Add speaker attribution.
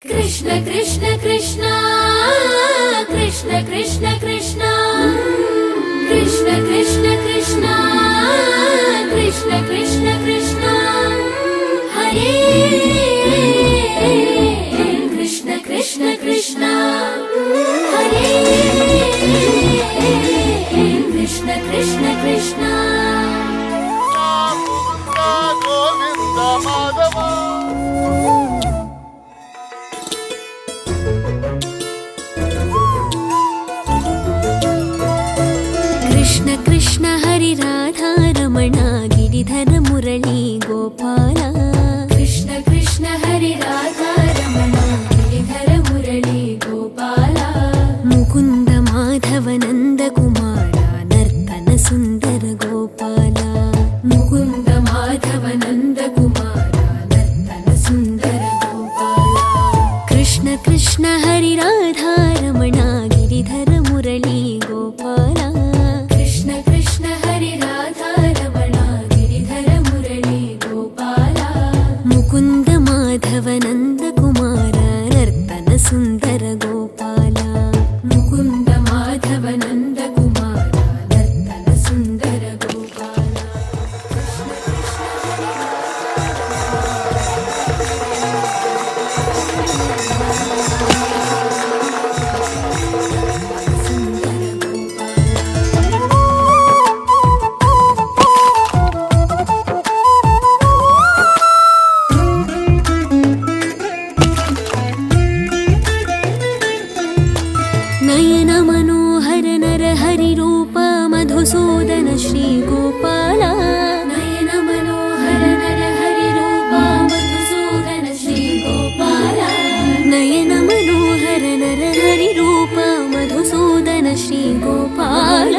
Speaker 1: कृष्ण कृष्ण कृष्ण कृष्ण कृष्ण कृष्ण कृष्ण कृष्ण कृष्ण कृष्ण कृष्ण कृष्ण हरे कृष्ण कृष्ण कृष्ण हरे कृष्ण कृष्ण कृष्ण
Speaker 2: गोविंद माधव
Speaker 1: कृष्ण कृष्ण हरि राधा रमण गिरिधर मुरली गोपाल कृष्ण कृष्ण हरि राधा रमण गिरिधर मुरली गोपाल मुकुंद माधव नंद कुमार नर्तन सुंदर गोपाल मुकुंद माधव नंद कुमार नर्तन सुंदर गोपाल कृष्ण कृष्ण हरि राधा रमण गिरिधर मुरली गोपाल कृष्ण कृष्ण हरि राधा रमण गिरिधर मुरली गोपाल मुकुंद माधव नंद कुमार नर्तन सुंदर गोपाल मुकुंद माधव नंद कुमार नर्तन सुंदर गोपाल नयन मनोहर नर हरि रूप मधुसूदन श्री गोपाल नयन मनोहर नर हरि रूप मधुसूदन श्री गोपाल नयन मनोहर नर हरि रूप मधुसूदन श्री गोपाल